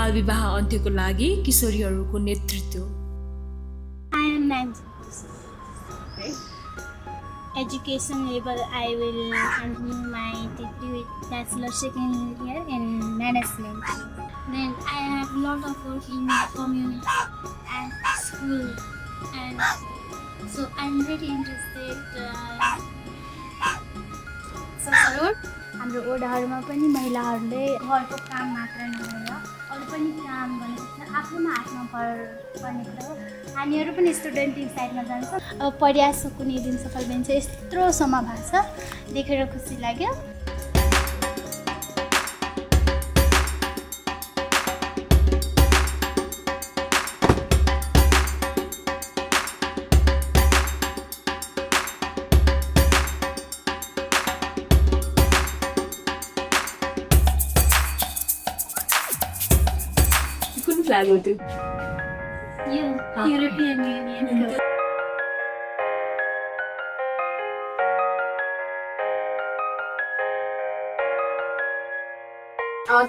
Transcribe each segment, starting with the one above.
बाल विवाह अन्त्यको लागि किशोरीहरूको नेतृत्व। I am 9. Education level, I will continue my degree with bachelor second year in management. Then I have a lot of work in community and school, and so I'm very interested. हाम्रो ओडाहरूमा पनि महिलाहरूले घरको काम मात्र नगरेर अरू पनि काम गर्न सक्छ। आफूमा हातमा पर्ने कुरा हो। हामीहरू पनि स्टुडेन्टिङ साइडमा जान्छौँ। प्रयास कुनै दिन सफल बन्छ यत्रो समय भएको छ, देखेर खुसी लाग्यो। Flag would do. European Union.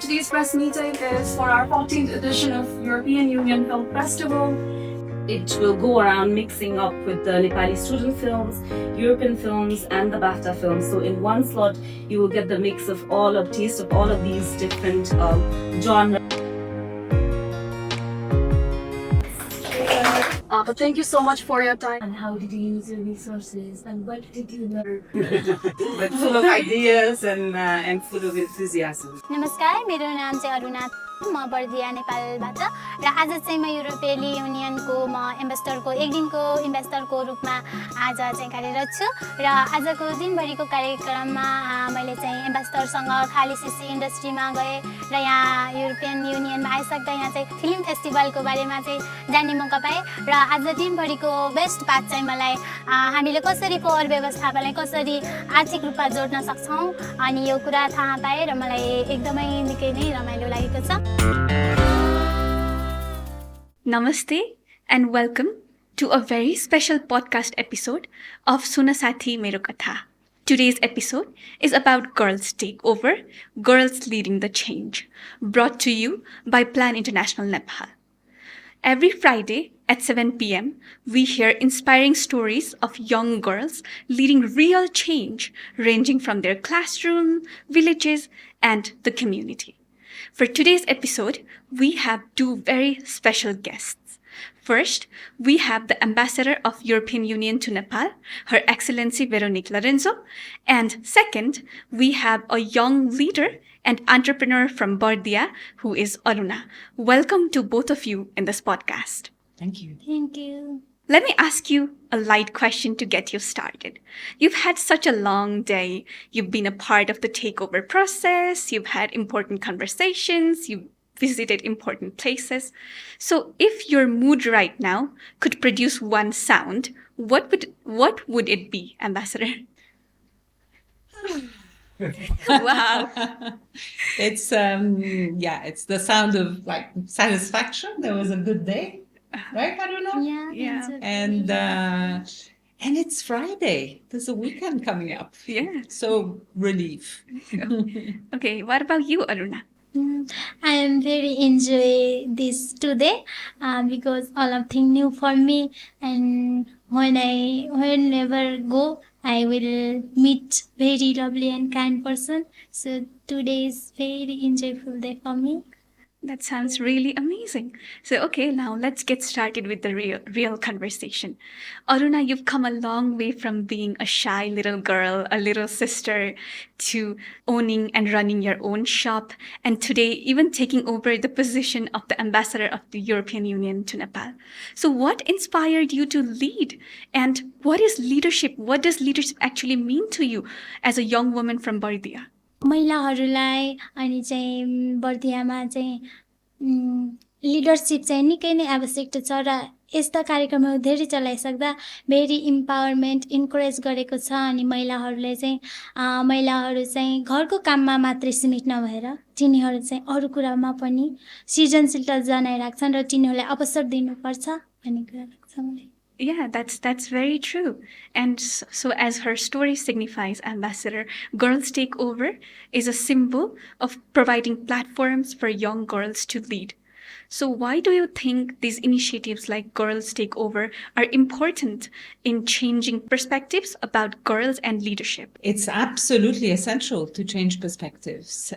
Today's press meeting is for our 14th edition of European Union Film Festival. It will go around mixing up with the Nepali student films, European films and the BAFTA films. So in one slot, you will get the mix of taste of all of these different genres. But thank you so much for your time. And how did you use your resources and what did you learn? But full of ideas and full of enthusiasm. नमस्कार, मेरो नाम चाहिँ अरुणा, म बर्दिया नेपालबाट र आज चाहिँ म European युनियनको एम्बेसडरको एक दिनको एम्बेसडरको रूपमा आज चाहिँ कार्यरत छु र आजको दिनभरिको कार्यक्रममा मैले चाहिँ एम्बेसडरसँग 𝗂𝗂𝗵𝗂 इन्डस्ट्रीमा गएँ र यहाँ युरोपियन युनियनमा आइसक्दा यहाँ चाहिँ फिल्म फेस्टिभलको बारेमा चाहिँ जान्ने मौका पाएँ र आज दिनभरिको बेस्ट पार्ट चाहिँ मलाई हामीले कसरी पोवर व्यवस्थापनलाई कसरी आर्थिक रूपमा जोड्न सक्छौँ अनि यो कुरा थाहा पाएँ र मलाई एकदमै निकै नै रमाइलो लागेको छ। Namaste and welcome to a very special podcast episode of 𝗤𝗏𝗵𝗂। Today's episode is about Girls Takeover, Girls Leading the Change, brought to you by Plan International Nepal. Every Friday at 7 p.m., we hear inspiring stories of young girls leading real change, ranging from their classroom, villages, and the community. For today's episode, we have two very special guests. First, we have the Ambassador of European Union to Nepal, Her Excellency Véronique Lorenzo. And second, we have a young leader and entrepreneur from Bardiya, who is Aruna. Welcome to both of you in this podcast. Thank you. Thank you. Let me ask you a light question to get you started. You've had such a long day. You've been a part of the takeover process. You've had important conversations. You've visited important places. So if your mood right now could produce one sound, what would it be, Ambassador? Wow. It's it's the sound of like satisfaction. There was a good day. Right, Aruna? Yeah. And it's Friday. There's a weekend coming up. Yeah. So relief. Okay, what about you, Aruna? I am very enjoy this today because all of things new for me, and whenever go I will meet very lovely and kind person. So today is very enjoyable day for me. That sounds really amazing. So, okay, now let's get started with the real conversation. Aruna, you've come a long way from being a shy little girl, a little sister, to owning and running your own shop, and today even taking over the position of the Ambassador of the European Union to Nepal. So what inspired you to lead? And what is leadership? What does leadership actually mean to you as a young woman from Bardiya? महिलाहरूलाई अनि चाहिँ बर्दियामा चाहिँ leadership चाहिँ निकै नै आवश्यक छ र यस्ता कार्यक्रमहरू धेरै चलाइसक्दा भेरी इम्पावरमेन्ट इन्करेज गरेको छ अनि महिलाहरू चाहिँ घरको काममा मात्रै सीमित नभएर तिनीहरू चाहिँ अरू कुरामा पनि सृजनशीलता जनाइराख्छन् र तिनीहरूलाई अवसर दिनुपर्छ भन्ने कुरा लाग्छ मलाई। Yeah, that's very true. And so as her story signifies, Ambassador, Girls Takeover is a symbol of providing platforms for young girls to lead. So why do you think these initiatives like Girls Take Over are important in changing perspectives about girls and leadership? It's absolutely essential to change perspectives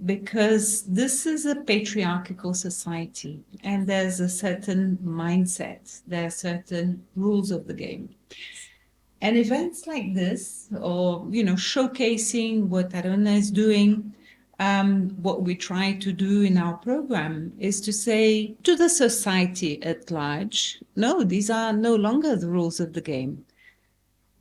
because this is a patriarchal society and there's a certain mindset, there are certain rules of the game. And events like this, or showcasing what Aruna is doing, what we try to do in our program is to say to the society at large, no, these are no longer the rules of the game.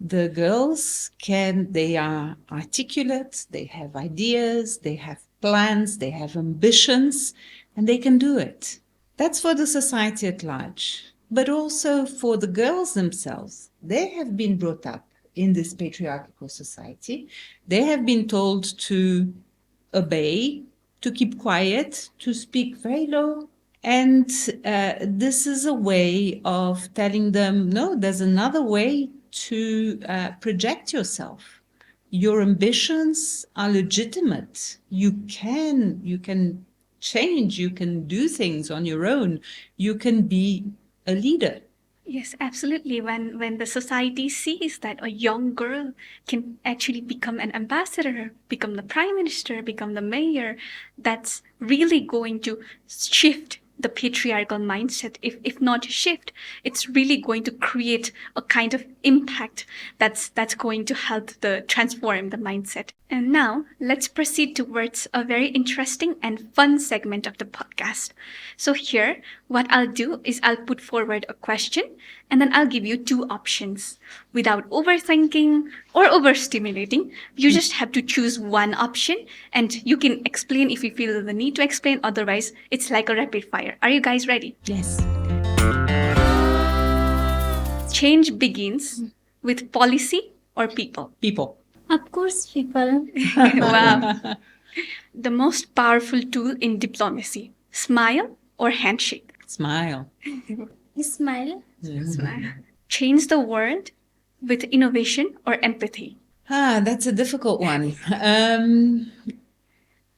The girls they are articulate, they have ideas, they have plans, they have ambitions, and they can do it. That's for the society at large. But also for the girls themselves. They have been brought up in this patriarchal society. They have been told to obey, to keep quiet, to speak very low. And this is a way of telling them, no, there's another way to project yourself. Your ambitions are legitimate. You can change, you can do things on your own. You can be a leader. Yes, absolutely. When the society sees that a young girl can actually become an ambassador, become the prime minister, become the mayor, that's really going to shift the patriarchal mindset. If not shift, it's really going to create a kind of impact that's going to help transform the mindset. And now let's proceed towards a very interesting and fun segment of the podcast. So here, what I'll do is I'll put forward a question and then I'll give you two options. Without overthinking or overstimulating, you just have to choose one option and you can explain if you feel the need to explain. Otherwise, it's like a rapid fire. Are you guys ready? Yes. Change begins with policy or people? People. Of course, people. Wow. The most powerful tool in diplomacy, smile or handshake? Smile. Smile. Smile. Change the world with innovation or empathy? That's a difficult one.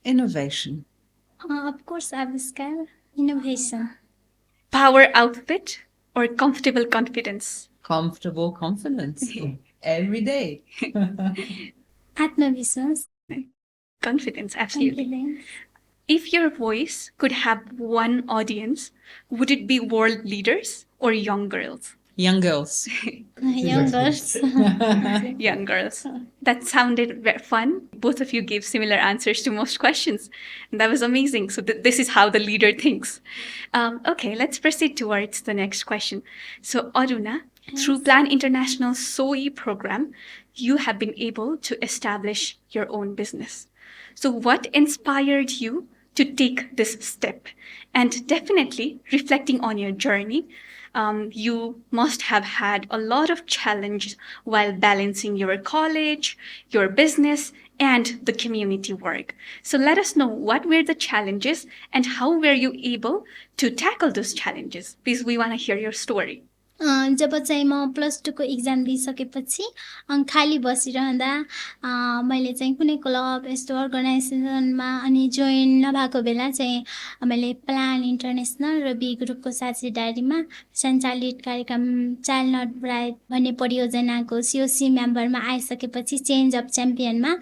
Innovation. Of course, Aviskar. Innovation. Power outfit or comfortable confidence? Comfortable confidence. Every day. Atmavishwas. Confidence, absolutely. Confidence. If your voice could have one audience, would it be world leaders or young girls? Young girls. Young girls. Young girls. That sounded fun. Both of you gave similar answers to most questions. And that was amazing. So this is how the leader thinks. Okay, let's proceed towards the next question. So Aruna, through Plan International 𝗬𝗲 program, you have been able to establish your own business. So what inspired you to take this step? And definitely reflecting on your journey, you must have had a lot of challenges while balancing your college, your business, and the community work. So let us know what were the challenges and how were you able to tackle those challenges? Please, we want to hear your story. जब चाहिँ म +2 को exam दिइसकेपछि खाली बसिरहँदा मैले चाहिँ कुनै club यस्तो अर्गनाइजेसनमा अनि जोइन नभएको बेला चाहिँ मैले प्लान इन्टरनेसनल र बी ग्रुपको साझेदारीमा सञ्चालित कार्यक्रम चाइल्ड नट ब्राइड भन्ने परियोजनाको COC मेम्बरमा आइसकेपछि चेन्ज अफ च्याम्पियनमा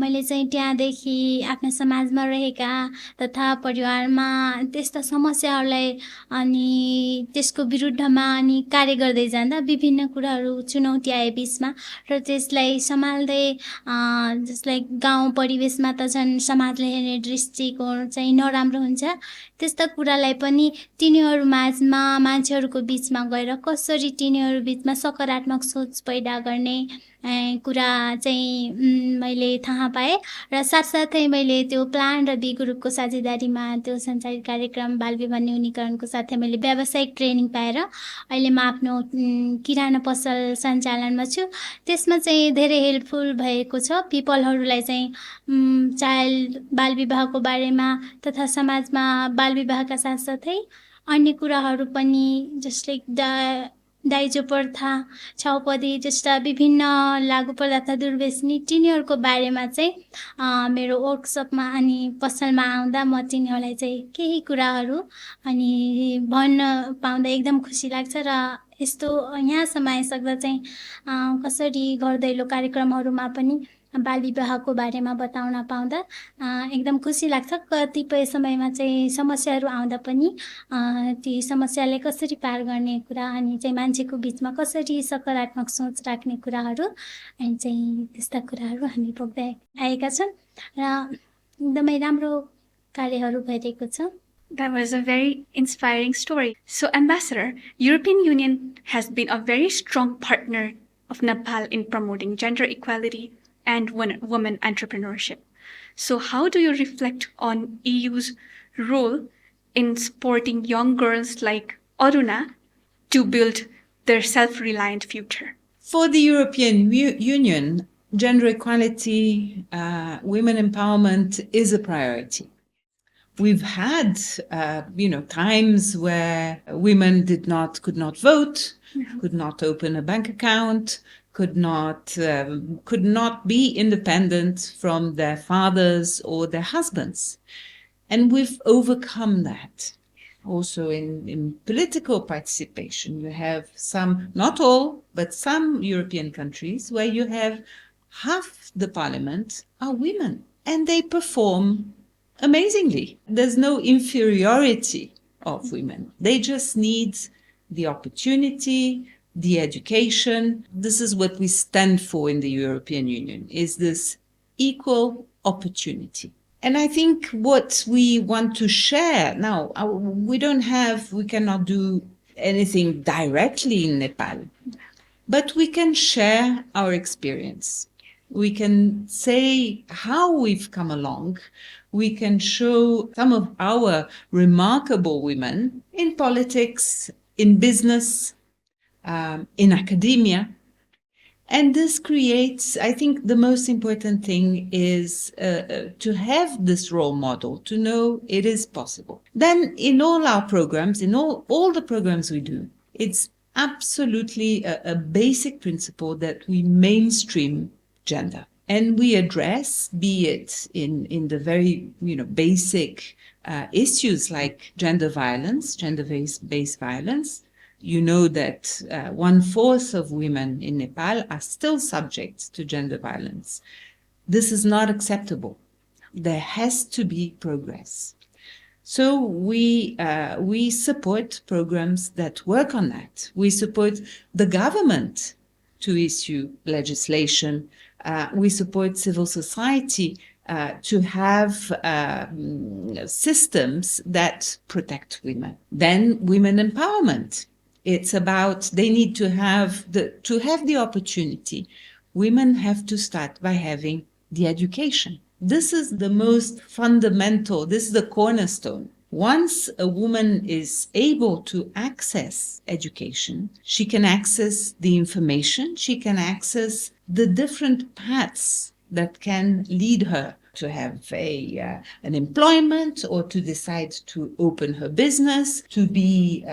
मैले चाहिँ त्यहाँदेखि आफ्नो समाजमा रहेका तथा परिवारमा त्यस्ता समस्याहरूलाई अनि त्यसको विरुद्धमा अनि कार्य गर्दै जाँदा विभिन्न कुराहरू चुनौती आए बीचमा र त्यसलाई सम्हाल्दै जसलाई गाउँ परिवेशमा त झन् समाजले हेर्ने दृष्टिकोण चाहिँ नराम्रो हुन्छ त्यस्ता कुरालाई पनि तिनीहरू माझमा मान्छेहरूको बीचमा गएर कसरी तिनीहरू बीचमा सकारात्मक सोच पैदा गर्ने कुरा चाहिँ मैले थाहा पाएँ र साथसाथै मैले त्यो प्लान र बी ग्रुपको साझेदारीमा त्यो सञ्चालित कार्यक्रम बाल विवाह न्यूनीकरणको साथै मैले व्यावसायिक ट्रेनिङ पाएर अहिले म आफ्नो किराना पसल सञ्चालनमा छु त्यसमा चाहिँ धेरै हेल्पफुल भएको छ पिपलहरूलाई चाहिँ चाइल्ड बाल विवाहको बारेमा तथा समाजमा बाल विवाहका साथसाथै अन्य कुराहरू पनि जसले दाइजो प्रथा 𝗤𝗲𝗿 जस्ता विभिन्न लागु पदार्थ दुर्व्यसनी तिनीहरूको बारेमा चाहिँ मेरो वर्कसपमा अनि पसलमा आउँदा म तिनीहरूलाई चाहिँ केही कुराहरू अनि भन्न पाउँदा एकदम खुसी लाग्छ र यस्तो यहाँसम्म आइसक्दा चाहिँ कसरी घर दैलो कार्यक्रमहरूमा पनि बाल विवाहको बारेमा बताउन पाउँदा एकदम खुसी लाग्छ। कतिपय समयमा चाहिँ समस्याहरू आउँदा पनि ती समस्याले कसरी पार गर्ने कुरा अनि चाहिँ मान्छेको बिचमा कसरी सकारात्मक सोच राख्ने कुराहरू अनि चाहिँ त्यस्ता कुराहरू हामी भोग्दै आएका छौँ र एकदमै राम्रो कार्यहरू भइरहेको छ। That was a very inspiring story. So, Ambassador, European Union has been a very strong partner of Nepal in promoting gender equality and women entrepreneurship. So, how do you reflect on EU's role in supporting young girls like Aruna to build their self-reliant future? For the European Union, gender equality, women empowerment is a priority. We've had, times where women could not vote, could not open a bank account, could not be independent from their fathers or their husbands, and we've overcome that. Also, in political participation, you have some, not all, but some European countries where you have half the parliament are women, and they perform amazingly. There's no inferiority of women. They just need the opportunity, the education. This is what we stand for in the European Union, is this equal opportunity. And I think what we want to share now, we cannot do anything directly in Nepal, but we can share our experience. We can say how we've come along. We can show some of our remarkable women in politics, in business, in academia. And this creates, I think the most important thing is to have this role model, to know it is possible. Then in all our programs, in all the programs we do, it's absolutely a basic principle that we mainstream gender. And we address, be it in the very basic issues like gender violence, gender-based violence. You know that 1/4 of women in Nepal are still subject to gender violence. This is not acceptable. There has to be progress. So we support programs that work on that. We support the government to issue legislation. We support civil society to have systems that protect women. Then women empowerment. It's about they need to have the opportunity. Women have to start by having the education. This is the most fundamental, this is the cornerstone. Once a woman is able to access education, she can access the information, she can access the different paths that can lead her to have an employment or to decide to open her business, to be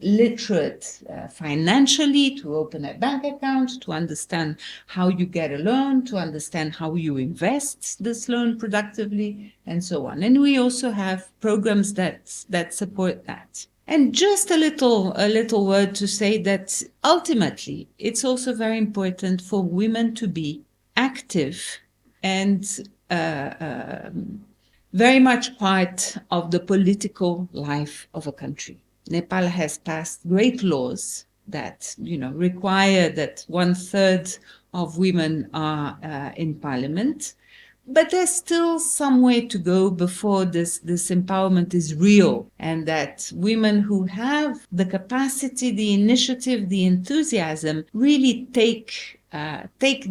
literate financially, to open a bank account, to understand how you get a loan, to understand how you invest this loan productively, and so on. And we also have programs that support that. And just a little word to say that ultimately it's also very important for women to be active and very much part of the political life of a country. Nepal has passed great laws that require that 1/3 of women are in parliament, but there's still some way to go before this empowerment is real, and that women who have the capacity, the initiative, the enthusiasm really take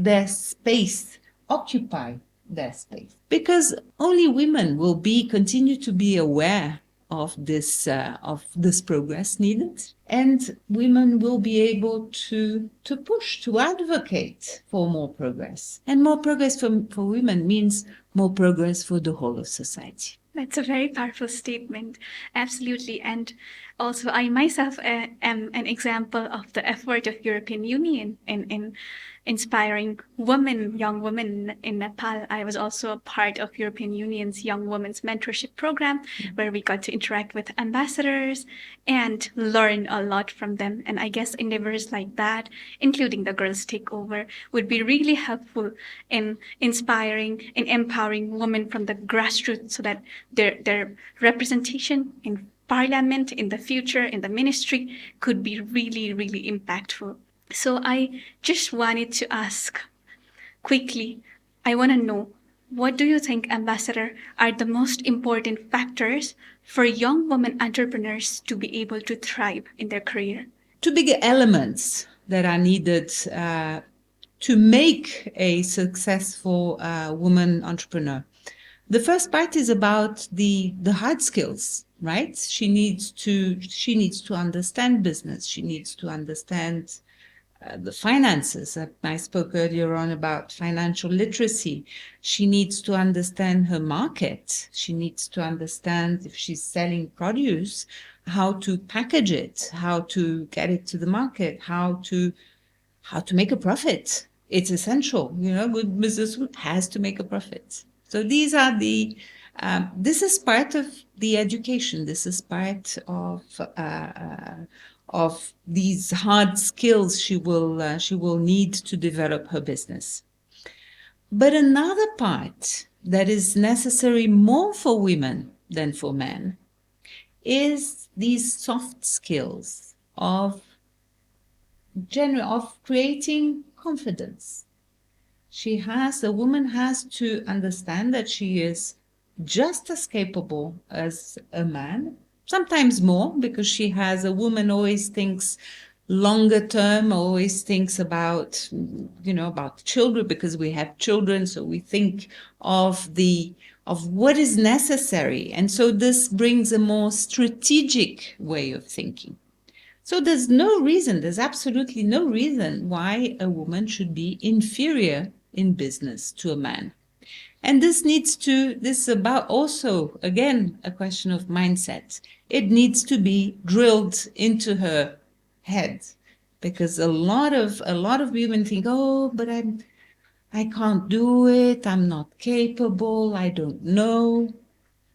their space, occupy their space, because only women will continue to be aware of this progress needed, and women will be able to push, to advocate for more progress. And more progress for women means more progress for the whole of society. That's a very powerful statement. Absolutely. And also I myself am an example of the effort of European Union in inspiring women, young women in Nepal. I was also a part of European Union's Young Women's Mentorship Program, where we got to interact with ambassadors and learn a lot from them. And I guess endeavors like that, including the Girls Takeover, would be really helpful in inspiring and empowering women from the grassroots so that their representation in parliament, in the future, in the ministry could be really, really impactful. So I just wanted to ask quickly, I want to know, what do you think, Ambassador, are the most important factors for young women entrepreneurs to be able to thrive in their career? Two big elements that are needed to make a successful woman entrepreneur. The first part is about the hard skills, right? She needs to understand business. She needs to understand the finances. I spoke earlier on about financial literacy. She needs to understand her market. She needs to understand, if she's selling produce, how to package it, how to get it to the market, how to make a profit. It's essential. Good business has to make a profit. So these are this is part of the education. This is part of these hard skills she will need to develop her business. But another part that is necessary more for women than for men is these soft skills of creating confidence. A woman has to understand that she is just as capable as a man, sometimes more, because a woman always thinks longer term, always thinks about children, because we have children, so we think of what is necessary. And so this brings a more strategic way of thinking. So there's absolutely no reason why a woman should be inferior in business to a man. And this is about also, again, a question of mindset. It needs to be drilled into her head, because a lot of women think, oh, but I can't do it. I'm not capable. I don't know.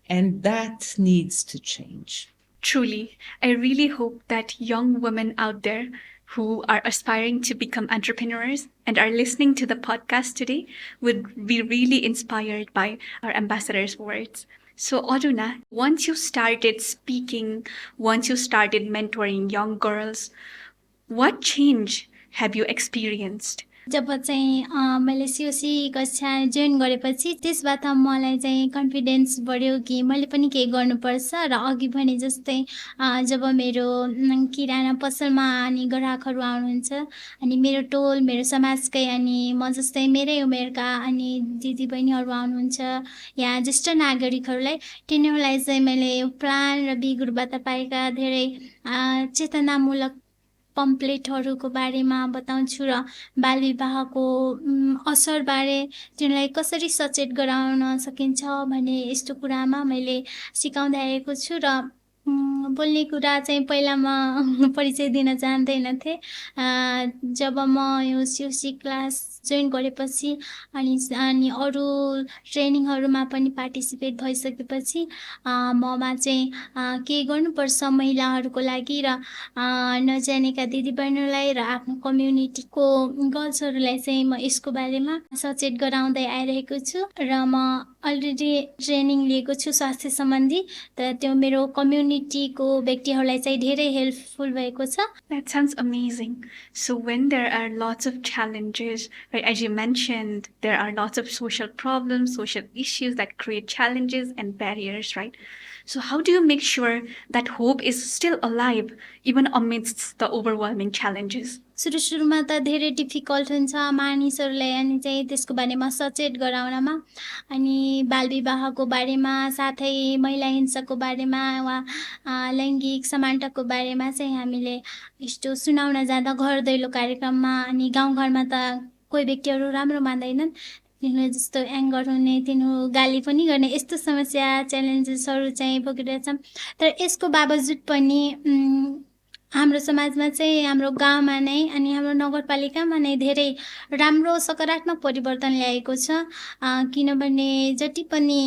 And that needs to change. Truly, I really hope that young women out there who are aspiring to become entrepreneurs and are listening to the podcast today would be really inspired by our ambassador's words. So, Aruna, once you started speaking, once you started mentoring young girls, what change have you experienced? जब चाहिँ मैले COC कक्षा join गरेपछि त्यसबाट मलाई चाहिँ confidence बढ्यो कि मैले पनि केही गर्नुपर्छ र अघि भने जस्तै जब मेरो किराना पसलमा अनि ग्राहकहरू आउनुहुन्छ अनि मेरो टोल मेरो समाजकै अनि म जस्तै मेरै उमेरका अनि दिदीबहिनीहरू आउनुहुन्छ या ज्येष्ठ नागरिकहरूलाई तिनीहरूलाई चाहिँ मैले प्लान र बिगुरबाट पाएका धेरै चेतनामूलक पम्पलेटहरूको बारेमा बताउँछु र बाल विवाहको असरबारे तिनीलाई कसरी सचेत गराउन सकिन्छ भन्ने यस्तो कुरामा मैले सिकाउँदै आएको छु र बोल्ने कुरा चाहिँ पहिला म परिचय दिन जान्दैनथेँ। जब म यो सिओसी क्लास जोइन गरेपछि अनि अरू ट्रेनिङहरूमा पनि पार्टिसिपेट भइसकेपछि ममा चाहिँ के गर्नुपर्छ महिलाहरूको लागि र नजानेका दिदीबहिनीलाई र आफ्नो कम्युनिटीको गर्ल्सहरूलाई चाहिँ म यसको बारेमा सचेत गराउँदै आइरहेको छु र म अलरेडी ट्रेनिङ लिएको छु स्वास्थ्य सम्बन्धी तर त्यो मेरो कम्युनिटीको व्यक्तिहरूलाई चाहिँ धेरै हेल्पफुल भएको छ। That sounds amazing. So when there are lots of challenges, right, as you mentioned, there are lots of social problems, social issues that create challenges and barriers, right? So how do you make sure that hope is still alive even amidst the overwhelming challenges? सुरुमा त धेरै difficult हुन्छ मानिसहरूलाई अनि चाहिँ त्यसको बारेमा सचेत गराउनमा अनि बाल विवाहको बारेमा साथै महिला हिंसाको बारेमा वा लैङ्गिक समानताको बारेमा चाहिँ हामीले यस्तो सुनाउन जाँदा घर दैलो कार्यक्रममा अनि गाउँघरमा त कोही व्यक्तिहरू राम्रो मान्दैनन् तिनीहरू जस्तो एङ्गर हुने, तिनीहरू गाली पनि गर्ने, यस्तो समस्या च्यालेन्जेसहरू चाहिँ भोगिरहेछन्। तर यसको बावजुद पनि हाम्रो समाजमा चाहिँ, हाम्रो गाउँमा नै अनि हाम्रो नगरपालिकामा नै धेरै राम्रो सकारात्मक परिवर्तन ल्याएको छ। किनभने जति पनि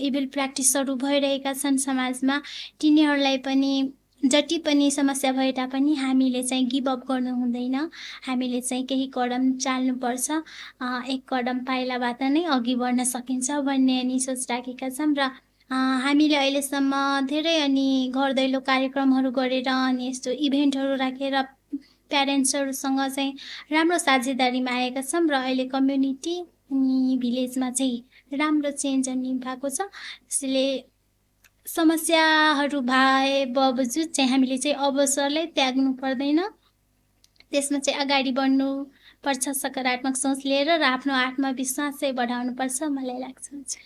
इभिल प्र्याक्टिसहरू भइरहेका छन् समाजमा, तिनीहरूलाई पनि जति पनि समस्या भए तापनि हामीले चाहिँ गिभ अप गर्नु हुँदैन। हामीले चाहिँ केही कदम चाल्नुपर्छ। एक कदम पाइलाबाट नै अघि बढ्न सकिन्छ भन्ने अनि सोच राखेका छौँ। र हामीले अहिलेसम्म धेरै अनि घर दैलो कार्यक्रमहरू गरेर अनि यस्तो इभेन्टहरू राखेर प्यारेन्ट्सहरूसँग चाहिँ राम्रो साझेदारीमा आएका छौँ। र अहिले कम्युनिटी अनि भिलेजमा चाहिँ राम्रो चेन्ज अनि भएको छ। त्यसैले समस्याहरू भए बावजुद चाहिँ हामीले चाहिँ अवसरलाई त्याग्नु पर्दैन, त्यसमा चाहिँ अगाडि बढ्नुपर्छ सकारात्मक सोच लिएर र आफ्नो आत्मविश्वास चाहिँ बढाउनुपर्छ मलाई लाग्छ।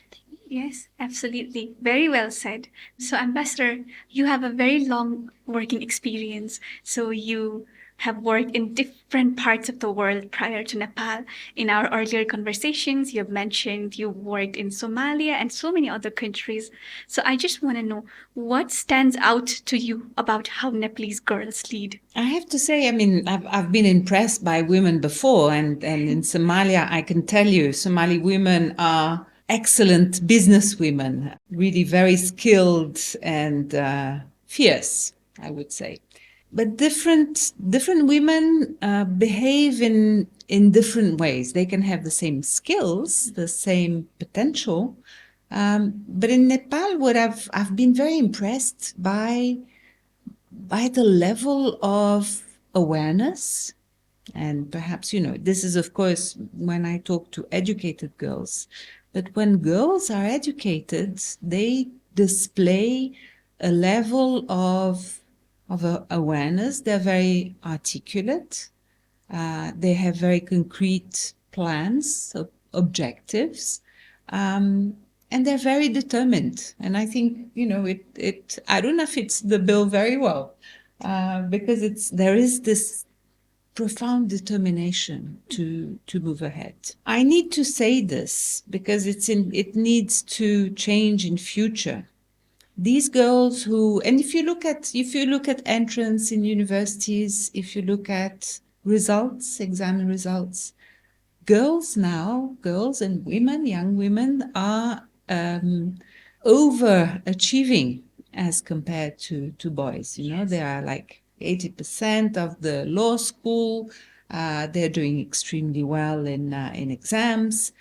Yes, absolutely. Very well said. So, Ambassador, you have a very long working experience. So, you have worked in different parts of the world prior to Nepal. In our earlier conversations, you have mentioned you worked in Somalia and so many other countries. So, I just want to know what stands out to you about how Nepalese girls lead? I have to say, I mean, I've been impressed by women before, and in Somalia, I can tell you, Somali women are excellent business women, really very skilled and fierce, I would say. But different women behave in different ways. They can have the same skills, the same potential. But in Nepal, what I've been very impressed by the level of awareness. And perhaps, this is, of course, when I talk to educated girls. But when girls are educated, they display a level of awareness. They're very articulate. They have very concrete plans, objectives, and they're very determined. And I think, Aruna fits the bill very well, because there is this profound determination to move ahead. I need to say this because it needs to change in future. These girls and if you look at entrance in universities, if you look at exam results, girls and women, young women are overachieving as compared to boys. They are like 80% of the law school. They're doing extremely well in exams.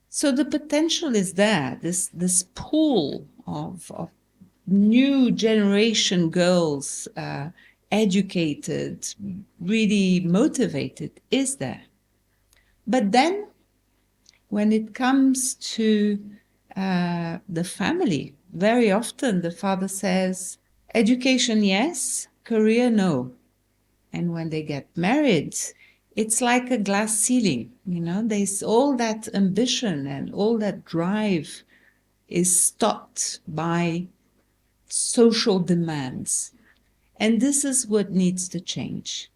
So the potential is there. This pool of new generation girls, educated, really motivated, is there. But then when it comes to the family, very often the father says, education, yes, career, no. And when they get married, it's like a glass ceiling. There's all that ambition and all that drive is stopped by social demands. And this is what needs to change.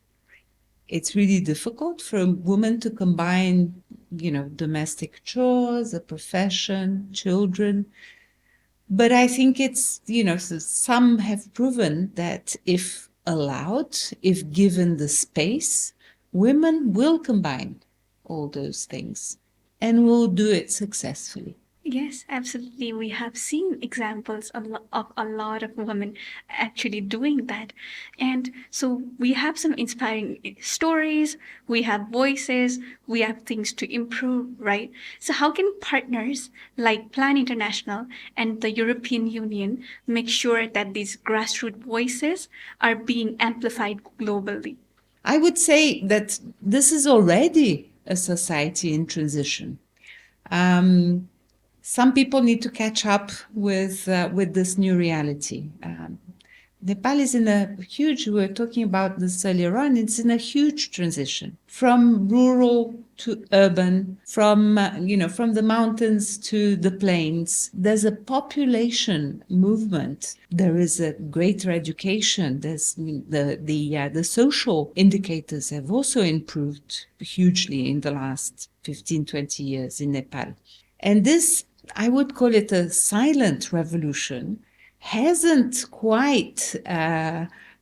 It's really difficult for a woman to combine, domestic chores, a profession, children. But I think it's, some have proven that if allowed, if given the space, women will combine all those things and will do it successfully. Yes, absolutely. We have seen examples of a lot of women actually doing that. And so we have some inspiring stories, we have voices, we have things to improve, right? So how can partners like Plan International and the European Union make sure that these grassroots voices are being amplified globally? I would say that this is already a society in transition. Some people need to catch up with this new reality. Nepal is in a huge, we were talking about this earlier on, it's in a huge transition from rural to urban, from the mountains to the plains. There's a population movement. There is a greater education. There's the social indicators have also improved hugely in the last 15, 20 years in Nepal. And this, I would call it a silent revolution, hasn't quite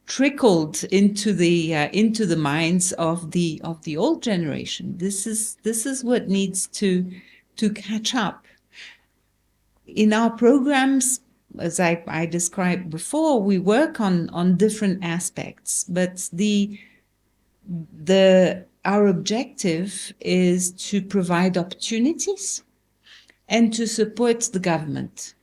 trickled into the minds of the old generation. This is what needs to catch up. In our programs, as I described before, we work on different aspects, but our objective is to provide opportunities and to support the government.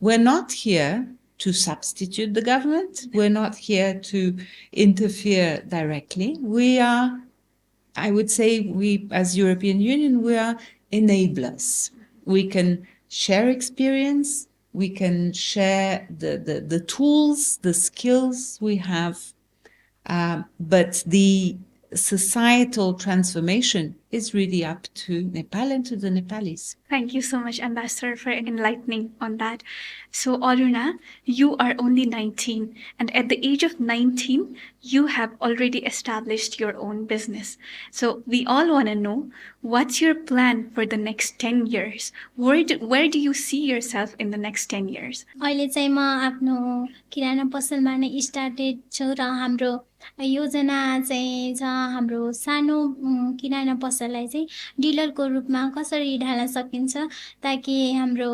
We're not here to substitute the government. We're not here to interfere directly. We are, I would say, we as European Union, we are enablers. We can share experience. We can share the tools, the skills we have. But the societal transformation is really up to Nepal and to the Nepalis. Thank you so much, Ambassador, for enlightening on that. So, Aruna, you are only 19, and at the age of 19, you have already established your own business. So, we all want to know, what's your plan for the next 10 years? Where do you see yourself in the next 10 years? अहिले चाहिँ म आफ्नो किराना पसलमा नै started छु र हाम्रो योजना चाहिँ छ हाम्रो सानो किराना पसललाई चाहिँ डिलरको रूपमा कसरी ढाल्न सकिन्छ ताकि हाम्रो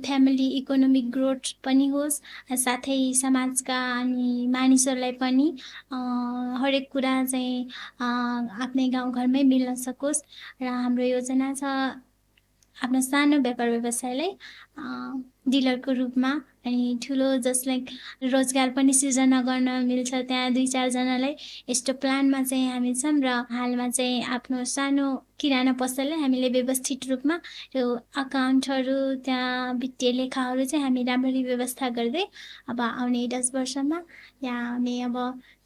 फ्यामिली इकोनोमिक ग्रोथ पनि होस्, साथै समाजका अनि मानिसहरूलाई पनि हरेक कुरा चाहिँ आफ्नै गाउँघरमै मिल्न सकोस् र हाम्रो योजना छ आफ्नो सानो व्यापार व्यवसायलाई डिलरको रूपमा अनि ठुलो जसलाई रोजगार पनि सृजना गर्न मिल्छ त्यहाँ 2-4 जनालाई यस्तो प्लानमा चाहिँ हामी छौं र हालमा चाहिँ आफ्नो सानो किराना पसललाई हामीले व्यवस्थित रूपमा त्यो अकाउन्टहरू त्यहाँ वित्तीय लेखाहरू चाहिँ हामी राम्ररी व्यवस्था गर्दै अब आउने 10 वर्षमा यहाँ आउने अब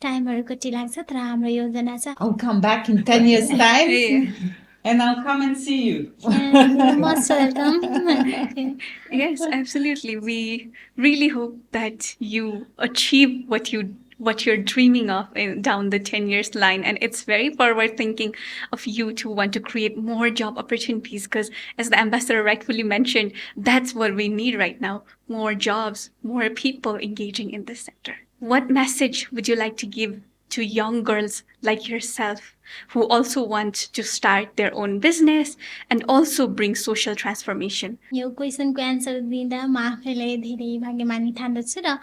टाइमहरू कति लाग्छ तर हाम्रो योजना छ I'll come back in 10 years time. And I'll come and see you. You're most welcome. Yes, absolutely. We really hope that you achieve what you're dreaming of down the 10 years line. And it's very forward thinking of you to want to create more job opportunities because, as the ambassador rightfully mentioned, that's what we need right now. More jobs, more people engaging in this sector. What message would you like to give to young girls like yourself who also want to start their own business and also bring social transformation? Yo क्वेशनको answer दिँदा म आफैलाई धेरै भाग्यमानी ठान्दछु र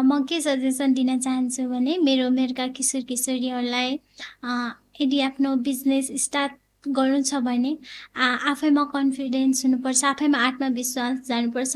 म के suggestion दिन चाहन्छु भने मेरो मेरका किशोर किशोरीहरूलाई यदि आफ्नो बिजनेस स्टार्ट गर्नु छ भने आफैमा कन्फिडेन्स हुनुपर्छ, आफैमा आत्मविश्वास जानुपर्छ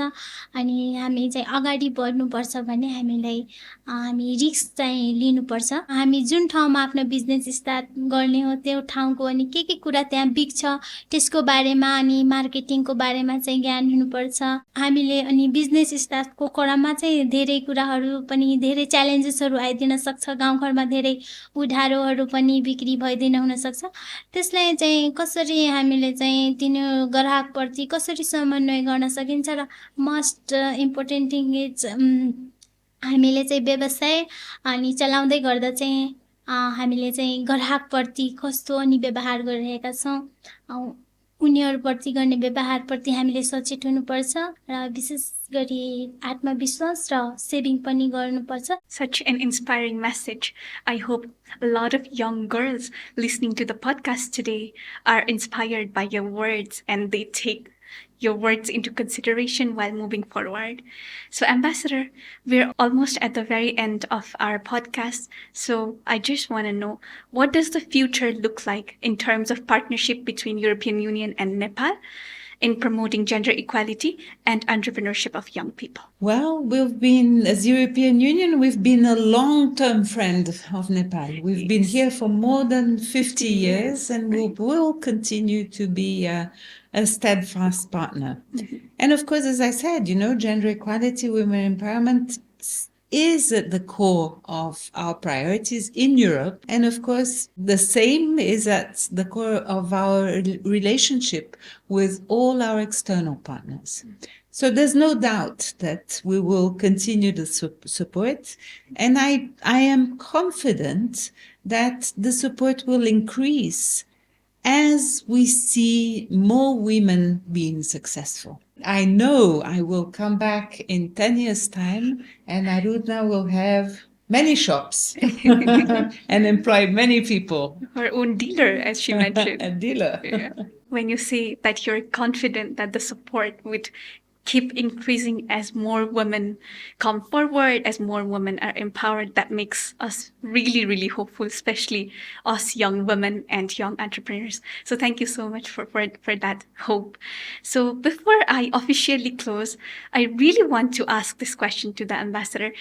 अनि हामी चाहिँ अगाडि बढ्नुपर्छ भने हामी रिस्क चाहिँ लिनुपर्छ। हामी जुन ठाउँमा आफ्नो बिजनेस स्टार्ट गर्ने हो त्यो ठाउँको अनि के कुरा त्यहाँ बिग्छ त्यसको बारेमा अनि मार्केटिङको बारेमा चाहिँ ज्ञान हुनुपर्छ। हामीले अनि बिजनेस स्टार्टको क्रममा चाहिँ धेरै कुराहरू पनि धेरै च्यालेन्जेसहरू आइदिन सक्छ, गाउँघरमा धेरै उधारोहरू पनि बिक्री भइदिन हुन सक्छ। त्यसलाई चाहिँ कसरी हामीले चाहिँ तिनी ग्राहकप्रति कसरी समन्वय गर्न सकिन्छ र मोस्ट इम्पोर्टेन्ट थिङ इज हामीले चाहिँ व्यवसाय अनि चलाउँदै गर्दा चाहिँ हामीले चाहिँ ग्राहकप्रति कस्तो अनि व्यवहार गरिरहेका छौं, उनीहरुप्रति गर्ने व्यवहारप्रति हामीले सचेत हुनुपर्छ र विशेष गरी आत्मविश्वास र सेभिङ पनि गर्नुपर्छ। Such an inspiring message. I hope a lot of young girls listening to the podcast today are inspired by your words and they take your words into consideration while moving forward. So, Ambassador, we're almost at the very end of our podcast. So I just want to know, what does the future look like in terms of partnership between European Union and Nepal in promoting gender equality and entrepreneurship of young people? Well, as European Union, we've been a long-term friend of Nepal. We've been here for more than 50 years and we will continue to be a steadfast partner. And of course, as I said, gender equality, women empowerment is at the core of our priorities in Europe. And of course, the same is at the core of our relationship with all our external partners. So there's no doubt that we will continue to support. And I am confident that the support will increase as we see more women being successful. I know I will come back in 10 years' time and Aruna will have many shops and employ many people. Her own dealer, as she mentioned. A dealer. Yeah. When you say that you're confident that the support would keep increasing as more women come forward, as more women are empowered, that makes us really, really hopeful, especially us young women and young entrepreneurs. So thank you so much for that hope. So before I officially close, I really want to ask this question to the ambassador.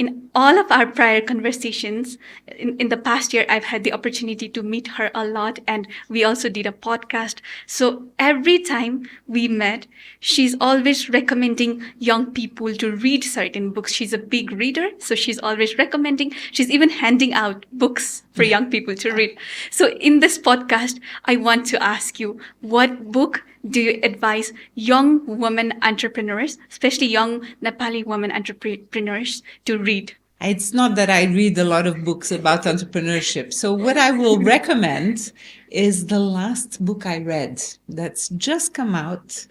In all of our prior conversations, in the past year, I've had the opportunity to meet her a lot, and we also did a podcast. So every time we met, she's always recommending young people to read certain books. She's a big reader, so she's always recommending. She's even handing out books for young people to read. So in this podcast, I want to ask you, what book do you advise young women entrepreneurs, especially young Nepali women entrepreneurs, to read? It's not that I read a lot of books about entrepreneurship. So what I will recommend is the last book I read that's just come out,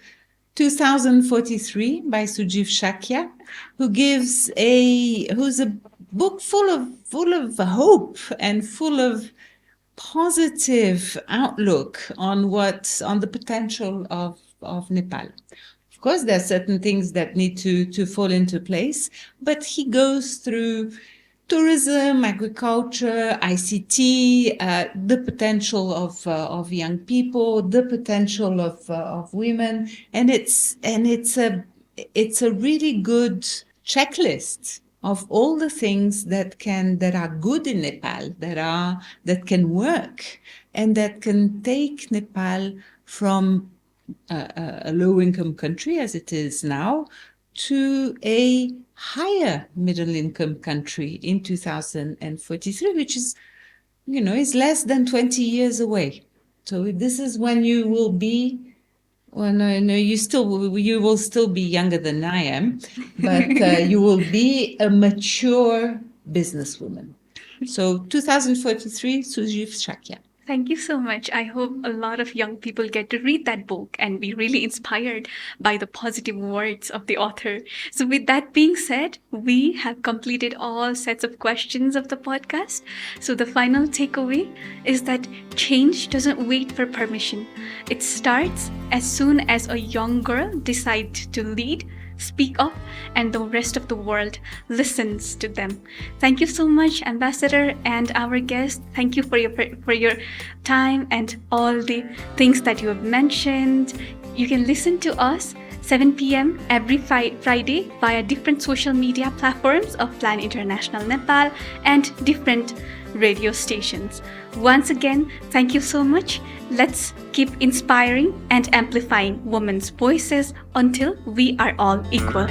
𝗬𝗏𝗿𝐶 by 𝗬𝗏𝗿𝐶, who's a book full of hope and full of positive outlook on the potential of Nepal. Of course, there are certain things that need to fall into place, but he goes through tourism, agriculture, ICT, the potential of young people, the potential of women, and it's a really good checklist of all the things that are good in Nepal, that can work, and that can take Nepal from a low-income country as it is now to a higher middle-income country in 2043, which is less than 20 years away. So this is when you will be. Well, no, you will still be younger than I am, but you will be a mature businesswoman. So 2043, 𝗬𝗏𝗿𝐶. Thank you so much. I hope a lot of young people get to read that book and be really inspired by the positive words of the author. So with that being said, we have completed all sets of questions of the podcast. So the final takeaway is that change doesn't wait for permission. It starts as soon as a young girl decides to lead, speak up, and the rest of the world listens to them. Thank you so much, Ambassador, and our guest. Thank you for your time and all the things that you have mentioned. You can listen to us 7 p.m. every Friday via different social media platforms of Plan International Nepal and different radio stations. Once again, thank you so much. Let's keep inspiring and amplifying women's voices until we are all equal.